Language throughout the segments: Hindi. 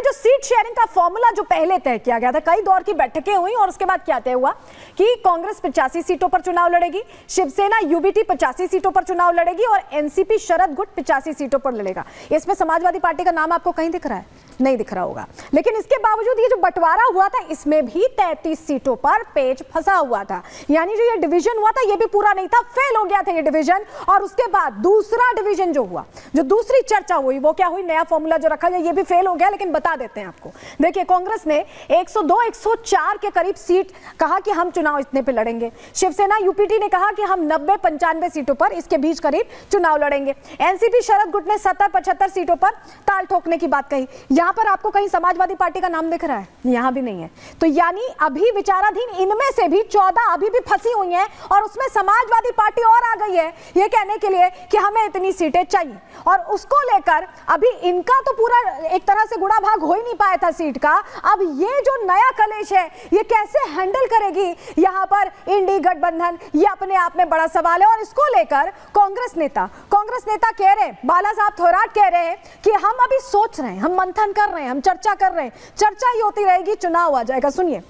जो सीट शेयरिंग का फॉर्मूला जो पहले तय किया गया था, कई दौर की बैठकें हुई और उसके बाद क्या तय हुआ कि कांग्रेस 85 सीटों पर चुनाव लड़ेगी, शिवसेना यूबीटी 85 सीटों पर चुनाव लड़ेगी और एनसीपी शरद गुट 85 सीटों पर लड़ेगा। इसमें समाजवादी पार्टी का नाम आपको कहीं दिख रहा है? नहीं दिख रहा होगा। लेकिन इसके बावजूद ये जो बंटवारा हुआ था इसमें भी 33 सीटों पर पेच फंसा हुआ था। यानी जो ये डिवीजन हुआ था ये भी पूरा नहीं था, फेल हो गया था ये डिवीजन। और उसके बाद दूसरा डिवीजन जो हुआ, जो दूसरी चर्चा हुई, वो क्या हुई? नया फॉर्मूला जो रखा गया ये भी फेल हो गया। लेकिन बता देते हैं आपको। देखिए, कांग्रेस ने 102 104 के करीब सीट कहा कि हम चुनाव इतने पे लड़ेंगे। शिवसेना यूपीटी ने कहा कि हम 90 95 सीटों पर इसके बीच करीब चुनाव लड़ेंगे। एनसीपी शरद गुट ने 70 75 सीटों पर ताल ठोकने की बात कही। यहां पर आपको कहीं समाजवादी पार्टी का नाम दिख रहा है? यहां भी नहीं है। तो यानी अभी विचाराधीन इनमें से भी 14 अभी भी फंसी हुई हैं और उसमें समाजवादी पार्टी और आ गई है ये कहने के लिए कि हमें इतनी सीटें चाहिए। और उसको लेकर अभी इनका तो पूरा एक तरह से गुड़ा भाग हो ही नहीं पाया था सीट का। अब ये जो नया कलेश है ये कैसे हैंडल करेगी यहां पर इंडी गठबंधन, ये अपने आप में बड़ा सवाल है। और इसको लेकर कांग्रेस नेता कह रहे हैं, बाला साहब थोराट कह रहे हैं कि हम अभी सोच रहे हैं, हम मंथन कर रहे हैं, हम चर्चा कर रहे हैं, चर्चा ही होती रहेगी, चुनाव आ जाएगा। सुनिए।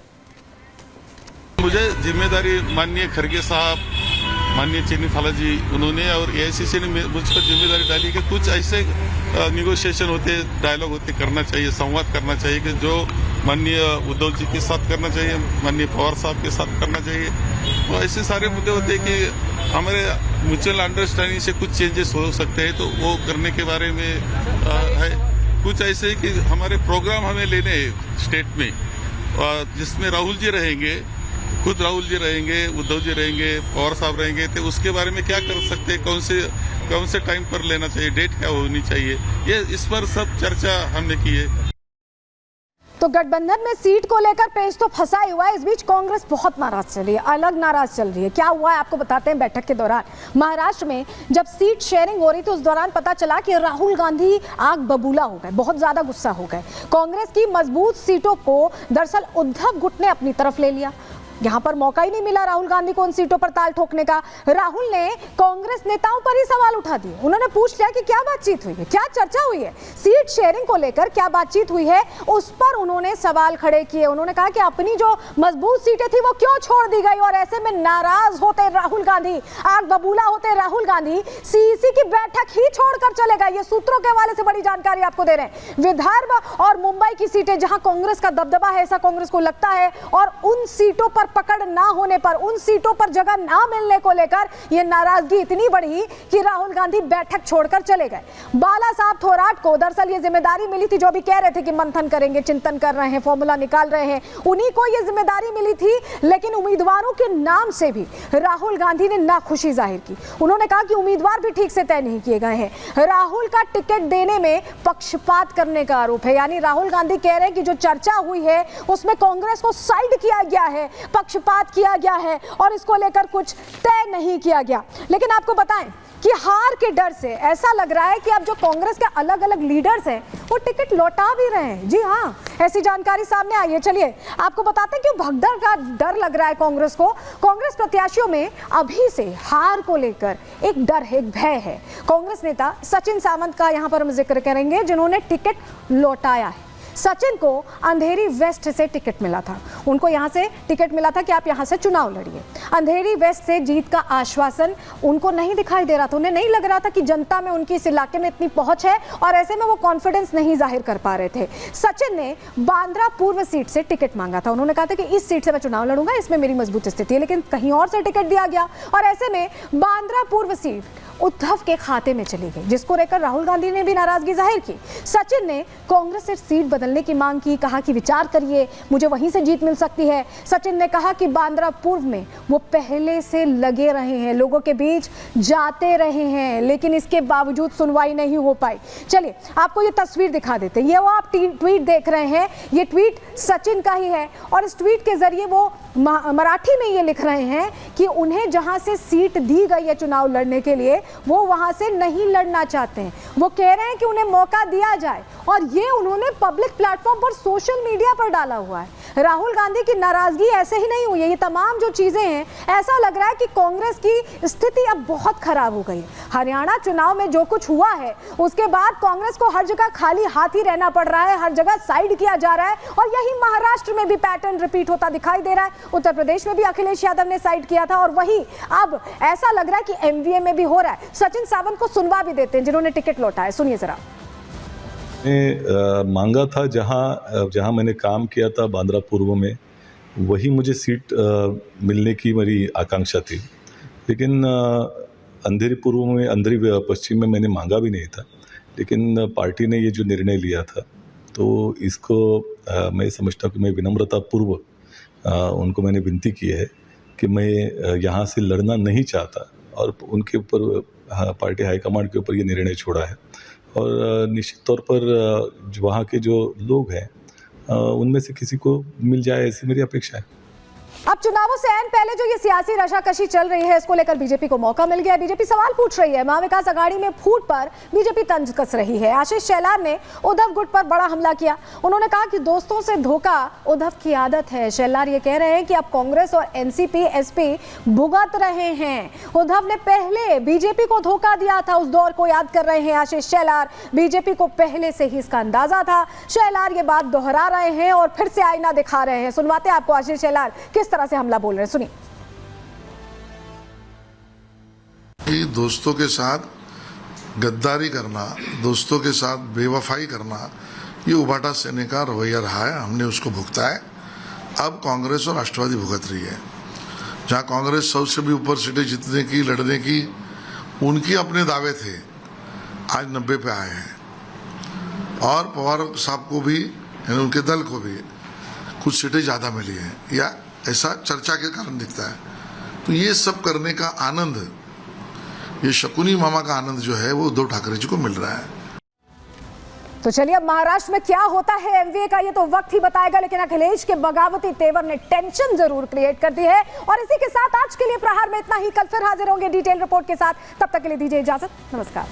मुझे जिम्मेदारी माननीय खड़गे साहब, माननीय चेन्नीथाला जी, उन्होंने और एआईसीसी ने मुझ पर जिम्मेदारी डाली कि कुछ ऐसे निगोशिएशन होते, डायलॉग होते, करना चाहिए, संवाद करना चाहिए कि जो माननीय उद्धव जी के साथ करना चाहिए, माननीय पवार साहब के साथ करना चाहिए। तो ऐसे सारे मुद्दे होते हैं कि हमारे म्यूचुअल अंडरस्टैंडिंग से कुछ चेंजेस हो सकते हैं, तो वो करने के बारे में है। कुछ ऐसे कि हमारे प्रोग्राम हमें लेने हैं स्टेट में, जिसमें राहुल जी रहेंगे, खुद राहुल जी रहेंगे, उद्धव जी रहेंगे, पवार साहब रहेंगे। तो उसके बारे में क्या कर सकते हैं, कौन से टाइम पर लेना चाहिए, डेट क्या होनी चाहिए, ये इस पर सब चर्चा हमने की है। तो गठबंधन में सीट को लेकर पेच तो फंसा ही हुआ है। इस बीच कांग्रेस बहुत नाराज चल रही है, अलग नाराज चल रही है। क्या हुआ है आपको बताते हैं। बैठक के दौरान महाराष्ट्र में जब सीट शेयरिंग हो रही थी उस दौरान पता चला कि राहुल गांधी आग बबूला हो गए, बहुत ज्यादा गुस्सा हो गए। कांग्रेस की मजबूत सीटों को दरअसल उद्धव गुट ने अपनी तरफ ले लिया। यहां पर मौका ही नहीं मिला राहुल गांधी को उन सीटों पर ताल ठोकने का। राहुल ने कांग्रेस नेताओं पर ही सवाल उठा दिए। उन्होंने पूछ लिया कि क्या बातचीत हुई है, क्या चर्चा हुई है, सीट शेयरिंग को लेकर क्या बातचीत हुई है, उस पर उन्होंने सवाल खड़े किए। उन्होंने कहा कि अपनी जो मजबूत सीटें थी वो क्यों छोड़ दी गई। और ऐसे में नाराज होते राहुल गांधी, आग बबूला होते राहुल गांधी सीईसी की बैठक ही छोड़कर चले गए। ये सूत्रों के हवाले से बड़ी जानकारी आपको दे रहे हैं। विदर्भ और मुंबई की सीटें जहां कांग्रेस का दबदबा है, ऐसा कांग्रेस को लगता है, और उन सीटों पर पकड़ ना होने पर, उन सीटों पर जगह ना मिलने को लेकर यह नाराजगी इतनी बढ़ी कि राहुल गांधी बैठक छोड़कर चले गए। बाला साहब थोराट को दरअसल ये जिम्मेदारी मिली थी, जो भी कह रहे थे कि मंथन करेंगे, चिंतन कर रहे हैं, फॉर्मूला निकाल रहे हैं, उन्हीं को यह जिम्मेदारी मिली थी। लेकिन उम्मीदवारों के नाम से भी राहुल गांधी ने नाखुशी जाहिर की। उन्होंने कहा कि उम्मीदवार भी ठीक से तय नहीं किए गए हैं। राहुल का टिकट देने में पक्षपात करने का आरोप है। यानी राहुल गांधी कह रहे हैं कि जो चर्चा हुई है उसमें कांग्रेस को साइड किया गया है, पक्षपात किया गया है और इसको लेकर कुछ तय नहीं किया गया। लेकिन आपको बताएं कि हार के डर से ऐसा लग रहा है कि अब जो कांग्रेस के अलग अलग लीडर्स हैं वो टिकट लौटा भी रहे हैं। जी हाँ, ऐसी जानकारी सामने आई है। चलिए आपको बताते हैं कि भगदड़ का डर लग रहा है कांग्रेस को। कांग्रेस प्रत्याशियों में अभी से हार को लेकर एक डर है, एक भय है। कांग्रेस नेता सचिन सावंत का यहां पर हम जिक्र करेंगे, जिन्होंने टिकट लौटाया है। सचिन को अंधेरी वेस्ट से टिकट मिला था। उनको यहां से टिकट मिला था कि आप यहां से चुनाव लड़िए। अंधेरी वेस्ट से जीत का आश्वासन उनको नहीं दिखाई दे रहा था। उन्हें नहीं लग रहा था कि जनता में उनकी इस इलाके में इतनी पहुंच है और ऐसे में वो कॉन्फिडेंस नहीं जाहिर कर पा रहे थे। सचिन ने बांद्रा पूर्व सीट से टिकट मांगा था। उन्होंने कहा था कि इस सीट से मैं चुनाव लड़ूंगा, इसमें मेरी मजबूत स्थिति है। लेकिन कहीं और से टिकट दिया गया और ऐसे में बांद्रा पूर्व सीट उद्धव के खाते में चली गई, जिसको लेकर राहुल गांधी ने भी नाराजगी जाहिर की। सचिन ने कांग्रेस से सीट बदलने की मांग की, कहा कि विचार करिए, मुझे वहीं से जीत मिल सकती है। सचिन ने कहा कि बांद्रा पूर्व में वो पहले से लगे रहे हैं, लोगों के बीच जाते रहे हैं, लेकिन इसके बावजूद सुनवाई नहीं हो पाई। चलिए आपको ये तस्वीर दिखा देते हैं। ये वो आप ट्वीट देख रहे हैं, ये ट्वीट सचिन का ही है और इस ट्वीट के जरिए वो मराठी में ये लिख रहे हैं कि उन्हें जहां से सीट दी गई है चुनाव लड़ने के लिए वो वहां से नहीं लड़ना चाहते हैं। वो कह रहे हैं कि उन्हें मौका दिया जाए और ये उन्होंने पब्लिक प्लेटफॉर्म पर, सोशल मीडिया पर डाला हुआ है। राहुल गांधी की नाराजगी ऐसे ही नहीं हुई है, ये तमाम जो चीजें हैं, ऐसा लग रहा है कि कांग्रेस की स्थिति अब बहुत खराब हो गई है। हरियाणा चुनाव में जो कुछ हुआ है उसके बाद कांग्रेस को हर जगह खाली हाथ ही रहना पड़ रहा है, हर जगह साइड किया जा रहा है और यही महाराष्ट्र में भी पैटर्न रिपीट होता दिखाई दे रहा है। उत्तर प्रदेश में भी अखिलेश यादव ने साइड किया था और वही अब ऐसा लग रहा है कि एमवीए में भी हो रहा है। सचिन सावंत को सुनवा भी देते हैं जिन्होंने टिकट लौटाया, सुनिए जरा। मांगा था जहां मैंने काम किया था बांद्रा पूर्व में, वही मुझे सीट मिलने की मेरी आकांक्षा थी, लेकिन अंधेरी पूर्व में, अंधेरी पश्चिम में मैंने मांगा भी नहीं था। लेकिन पार्टी ने ये जो निर्णय लिया था तो इसको मैं समझता हूँ कि मैं विनम्रतापूर्व उनको मैंने विनती की है कि मैं यहाँ से लड़ना नहीं चाहता और उनके ऊपर पार्टी हाईकमांड के ऊपर ये निर्णय छोड़ा है। और निश्चित तौर पर वहाँ के जो लोग हैं उनमें से किसी को मिल जाए ऐसी मेरी अपेक्षा है। अब चुनावों से ऐन पहले जो ये सियासी रशाकशी चल रही है, इसको लेकर बीजेपी को मौका मिल गया। बीजेपी सवाल पूछ रही है, महाविकास अघाड़ी में फूट पर बीजेपी तंज कस रही है। आशीष शेलार ने उद्धव गुट पर बड़ा हमला किया। उन्होंने कहा कि दोस्तों से धोखा उद्धव की आदत है। शेलार ये कह रहे हैं कि अब कांग्रेस और एनसीपी एसपी भुगत रहे हैं। उद्धव ने पहले बीजेपी को धोखा दिया था, उस दौर को याद कर रहे हैं आशीष शेलार। बीजेपी को पहले से ही इसका अंदाजा था। शेलार ये बात दोहरा रहे हैं और फिर से आईना दिखा रहे हैं। सुनवाते हैं आपको आशीष शेलार किस तरह से हमला बोल रहे हैं, सुनिए। कि दोस्तों के साथ गद्दारी करना, दोस्तों के साथ बेवफाई करना, ये उबाटा सेने का रवैया रहा है। हमने उसको भुगता है। अब कांग्रेस और राष्ट्रवादी भुगत रही है। जहां कांग्रेस 100 से भी ऊपर सीटें जीतने की, लड़ने की उनकी अपने दावे थे, आज 90 पे आए हैं। और पवार साहब को भी, यानी उनके दल को भी कुछ सीटें ज्यादा मिली हैं, या ऐसा चर्चा के कारण दिखता है। तो ये सब करने का आनंद, ये शकुनी मामा का आनंद जो है वो उद्धव ठाकरे जी को मिल रहा है। तो चलिए, अब महाराष्ट्र में क्या होता है एमवीए का ये तो वक्त ही बताएगा, लेकिन अखिलेश के बगावती तेवर ने टेंशन जरूर क्रिएट कर दी है। और इसी के साथ आज के लिए प्रहार में इतना ही। कल फिर हाजिर होंगे डिटेल रिपोर्ट के साथ। तब तक के लिए दीजिए इजाजत, नमस्कार।